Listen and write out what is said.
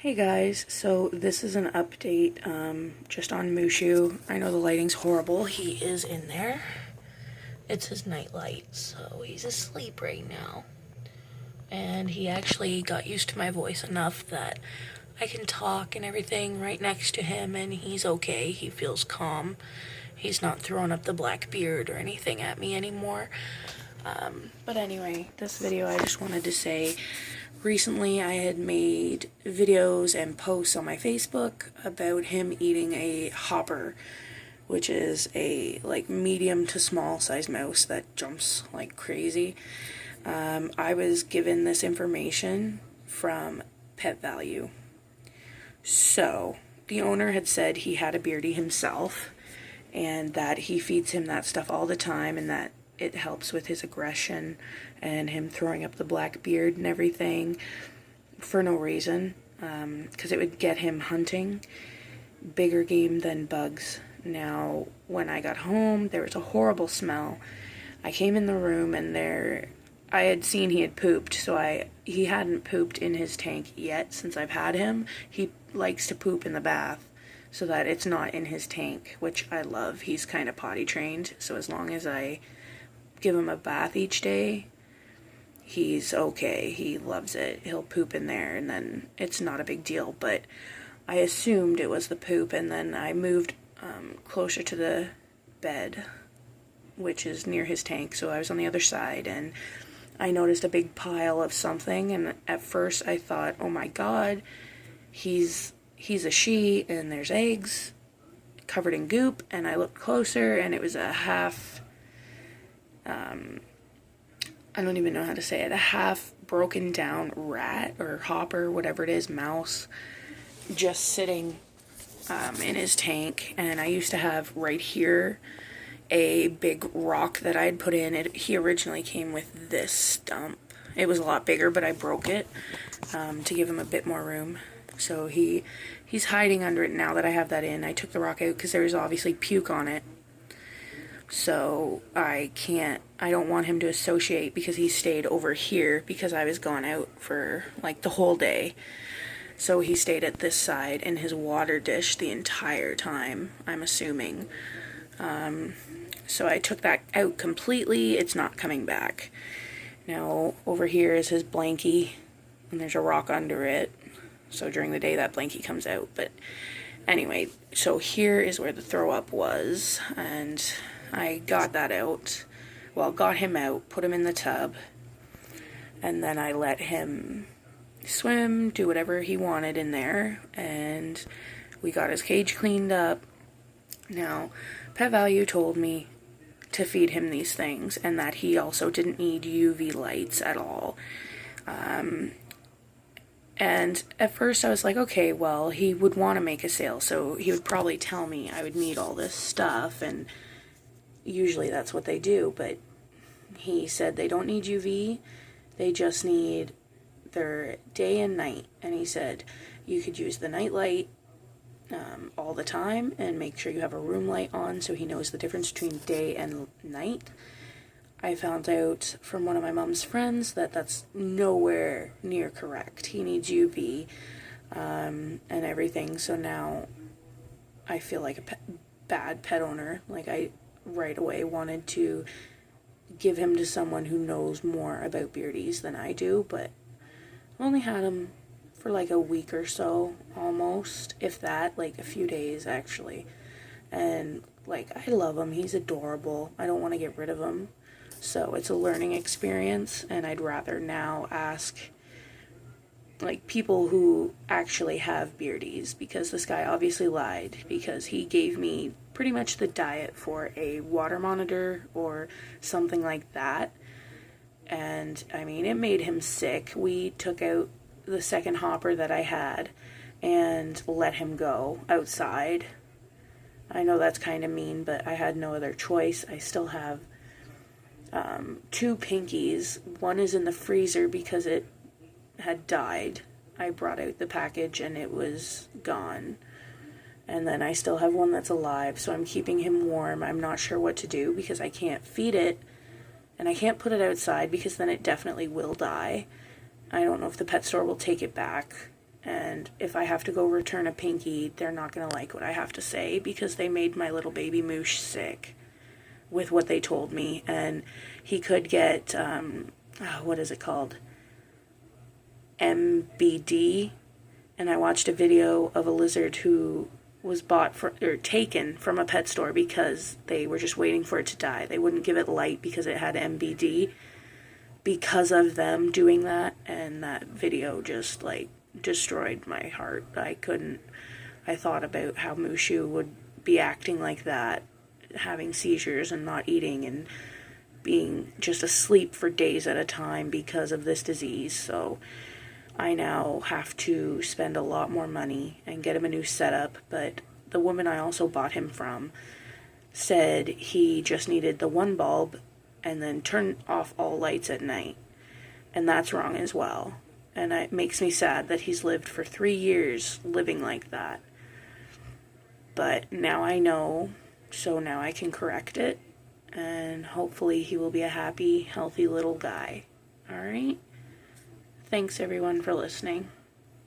Hey guys, so this is an update just on Mushu. I know the lighting's horrible. He is in there. It's his night light, so he's asleep right now. And he actually got used to my voice enough that I can talk and everything right next to him, and he's okay. He feels calm. He's not throwing up the black beard or anything at me anymore. But anyway, this video I just wanted to say, recently I had made videos and posts on my Facebook about him eating a hopper, which is a like medium to small size mouse that jumps like crazy. I was given this information from Pet Value. So the owner had said he had a beardy himself and that he feeds him that stuff all the time and that it helps with his aggression and him throwing up the black beard and everything for no reason, because it would get him hunting bigger game than bugs. Now, when I got home, there was a horrible smell. I came in the room and I had seen he had pooped, so he hadn't pooped in his tank yet since I've had him. He likes to poop in the bath so that it's not in his tank, which I love. He's kind of potty trained, so as long as I give him a bath each day, he's okay. He loves it. He'll poop in there and then it's not a big deal, but I assumed it was the poop, and then I moved closer to the bed, which is near his tank, so I was on the other side and I noticed a big pile of something, and at first I thought, oh my god, he's a she and there's eggs covered in goop, and I looked closer and it was a half I don't even know how to say it, a half broken down rat or hopper, whatever it is, mouse, just sitting in his tank. And I used to have right here a big rock that I had put in. He originally came with this stump. It was a lot bigger, but I broke it to give him a bit more room. So he's hiding under it now that I have that in. I took the rock out because there was obviously puke on it. So I don't want him to associate, because he stayed over here because I was gone out for like the whole day. So he stayed at this side in his water dish the entire time, I'm assuming. So I took that out completely. It's not coming back. Now over here is his blankie, and there's a rock under it. So during the day that blankie comes out. But anyway, so here is where the throw up was, and I got that out. Well, got him out, put him in the tub, and then I let him swim, do whatever he wanted in there, and we got his cage cleaned up. Now, Pet Value told me to feed him these things, and that he also didn't need UV lights at all. And at first I was like, okay, well, he would want to make a sale, so he would probably tell me I would need all this stuff, and usually that's what they do, but he said they don't need UV, they just need their day and night. And he said you could use the night light all the time and make sure you have a room light on so he knows the difference between day and night. I found out from one of my mom's friends that that's nowhere near correct. He needs UV and everything, so now I feel like a bad pet owner. Like, I right away wanted to give him to someone who knows more about beardies than I do, but I've only had him for like a week or so, almost, if that, like a few days actually. And like, I love him. He's adorable. I don't want to get rid of him. So it's a learning experience, and I'd rather now ask like people who actually have beardies, because this guy obviously lied, because he gave me pretty much the diet for a water monitor or something like that. And I mean, it made him sick. We took out the second hopper that I had and let him go outside. I know that's kind of mean, but I had no other choice. I still have 2 pinkies. One is in the freezer because it had died. I brought out the package and it was gone. And then I still have one that's alive, so I'm keeping him warm. I'm not sure what to do because I can't feed it, and I can't put it outside because then it definitely will die. I don't know if the pet store will take it back, And if I have to go return a pinky, they're not going to like what I have to say because they made my little baby Moosh sick with what they told me. And he could get, what is it called? MBD. And I watched a video of a lizard who was taken from a pet store because they were just waiting for it to die. They wouldn't give it light because it had MBD because of them doing that. And that video just like destroyed my heart. I thought about how Mushu would be acting like that, having seizures and not eating and being just asleep for days at a time because of this disease. So I now have to spend a lot more money and get him a new setup. But the woman I also bought him from said he just needed the one bulb and then turn off all lights at night. And that's wrong as well. And it makes me sad that he's lived for 3 years living like that. But now I know, so now I can correct it. And hopefully he will be a happy, healthy little guy. Alright? Thanks everyone for listening.